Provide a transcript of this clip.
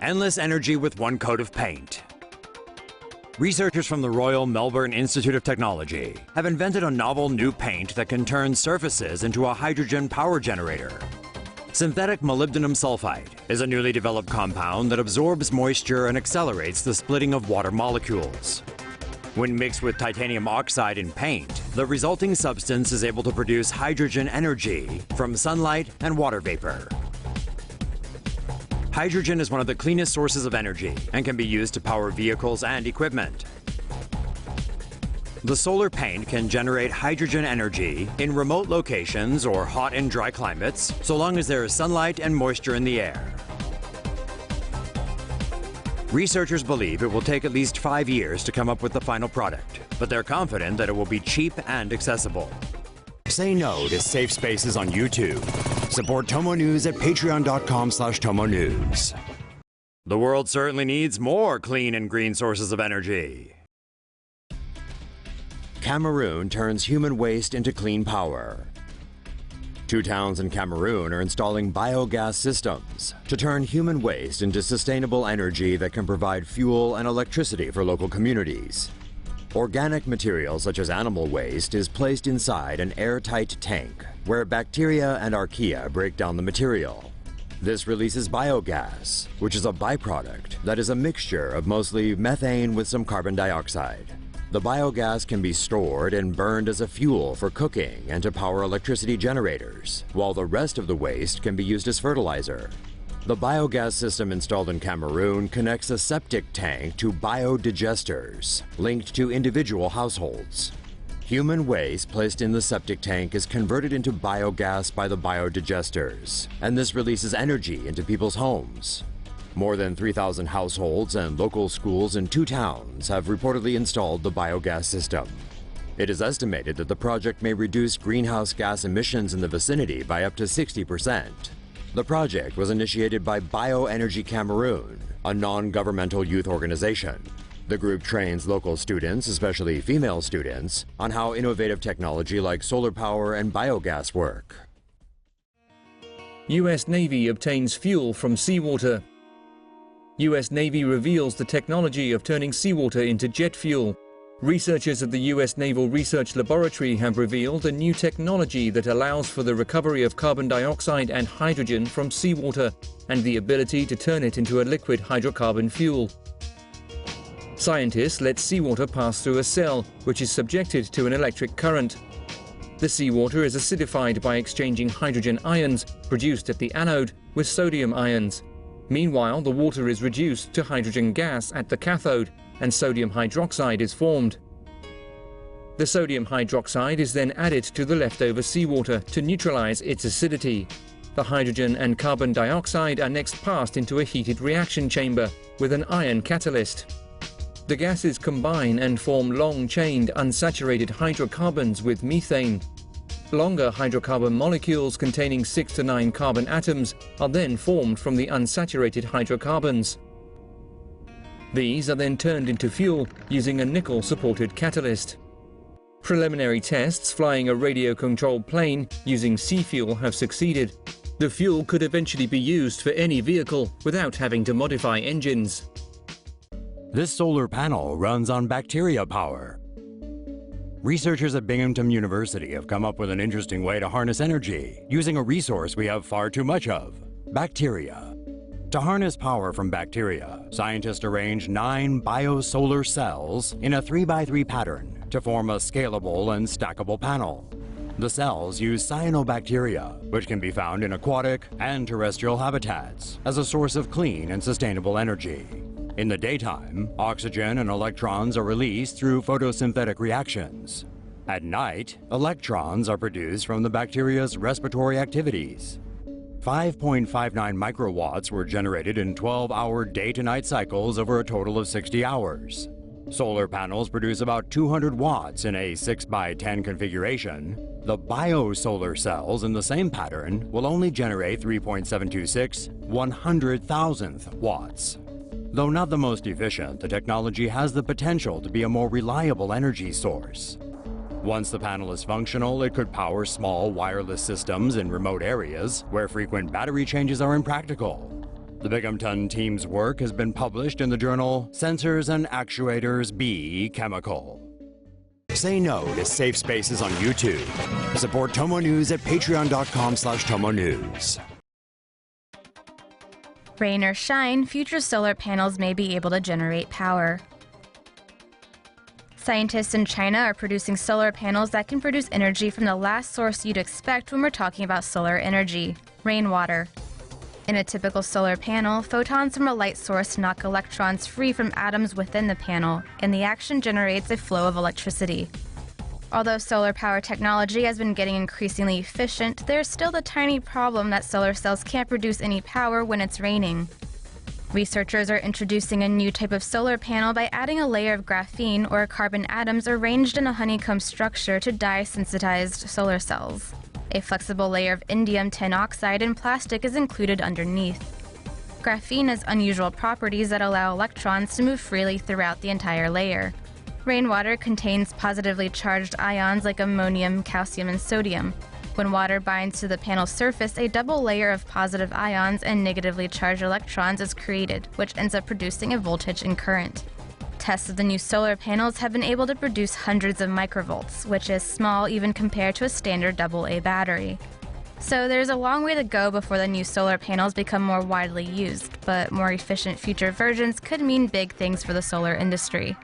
Endless energy with one coat of paint. Researchers from the Royal Melbourne Institute of Technology have invented a novel new paint that can turn surfaces into a hydrogen power generator. Synthetic molybdenum-sulfide is a newly developed compound that absorbs moisture and accelerates the splitting of water molecules. When mixed with titanium oxide in paint, the resulting substance is able to produce hydrogen energy from sunlight and water vapor. Hydrogen is one of the cleanest sources of energy and can be used to power vehicles and equipment. The solar paint can generate hydrogen energy in remote locations or hot and dry climates, so long as there is sunlight and moisture in the air. Researchers believe it will take at least 5 years to come up with the final product, but they're confident that it will be cheap and accessible. Say no to safe spaces on YouTube. Support TomoNews at patreon.com/TomoNews. The world certainly needs more clean and green sources of energy. Cameroon turns human waste into clean power. 2 towns in Cameroon are installing biogas systems to turn human waste into sustainable energy that can provide fuel and electricity for local communities. Organic material such as animal waste is placed inside an airtight tank where bacteria and archaea break down the material. This releases biogas, which is a byproduct that is a mixture of mostly methane with some carbon dioxide. The biogas can be stored and burned as a fuel for cooking and to power electricity generators, while the rest of the waste can be used as fertilizer. The biogas system installed in Cameroon connects a septic tank to biodigesters linked to individual households. Human waste placed in the septic tank is converted into biogas by the biodigesters, and this releases energy into people's homes. More than 3,000 households and local schools in 2 towns have reportedly installed the biogas system. It is estimated that the project may reduce greenhouse gas emissions in the vicinity by up to 60%. The project was initiated by Bioenergy Cameroon, a non-governmental youth organization. The group trains local students, especially female students, on how innovative technology like solar power and biogas work. U.S. Navy obtains fuel from seawater. U.S. Navy reveals the technology of turning seawater into jet fuel. Researchers at the U.S. Naval Research Laboratory have revealed a new technology that allows for the recovery of carbon dioxide and hydrogen from seawater and the ability to turn it into a liquid hydrocarbon fuel. Scientists let seawater pass through a cell, which is subjected to an electric current. The seawater is acidified by exchanging hydrogen ions produced at the anode with sodium ions. Meanwhile, the water is reduced to hydrogen gas at the cathode, and sodium hydroxide is formed. The sodium hydroxide is then added to the leftover seawater to neutralize its acidity. The hydrogen and carbon dioxide are next passed into a heated reaction chamber with an iron catalyst. The gases combine and form long-chained unsaturated hydrocarbons with methane. Longer hydrocarbon molecules containing 6 to 9 carbon atoms are then formed from the unsaturated hydrocarbons. These are then turned into fuel using a nickel-supported catalyst. Preliminary tests flying a radio-controlled plane using sea fuel have succeeded. The fuel could eventually be used for any vehicle without having to modify engines. This solar panel runs on bacteria power. Researchers at Binghamton University have come up with an interesting way to harness energy using a resource we have far too much of: bacteria. To harness power from bacteria, scientists arranged 9 biosolar cells in a 3x3 pattern to form a scalable and stackable panel. The cells use cyanobacteria, which can be found in aquatic and terrestrial habitats, as a source of clean and sustainable energy. In the daytime, oxygen and electrons are released through photosynthetic reactions. At night, electrons are produced from the bacteria's respiratory activities. 5.59 microwatts were generated in 12-hour day-to-night cycles over a total of 60 hours. Solar panels produce about 200 watts in a 6x10 configuration. The biosolar cells in the same pattern will only generate 3.726 100,000th watts. Though not the most efficient, the technology has the potential to be a more reliable energy source. Once the panel is functional, it could power small wireless systems in remote areas where frequent battery changes are impractical. The Binghamton team's work has been published in the journal Sensors and Actuators B Chemical. Say no to safe spaces on YouTube. Support TomoNews at patreon.com/TomoNews. Rain or shine, future solar panels may be able to generate power. Scientists in China are producing solar panels that can produce energy from the last source you'd expect when we're talking about solar energy: rainwater. In a typical solar panel, photons from a light source knock electrons free from atoms within the panel, and the action generates a flow of electricity. Although solar power technology has been getting increasingly efficient, there's still the tiny problem that solar cells can't produce any power when it's raining. Researchers are introducing a new type of solar panel by adding a layer of graphene or carbon atoms arranged in a honeycomb structure to dye-sensitized solar cells. A flexible layer of indium tin oxide and plastic is included underneath. Graphene has unusual properties that allow electrons to move freely throughout the entire layer. Rainwater contains positively charged ions like ammonium, calcium, and sodium. When water binds to the panel's surface, a double layer of positive ions and negatively charged electrons is created, which ends up producing a voltage and current. Tests of the new solar panels have been able to produce hundreds of microvolts, which is small even compared to a standard AA battery. So there's a long way to go before the new solar panels become more widely used, but more efficient future versions could mean big things for the solar industry.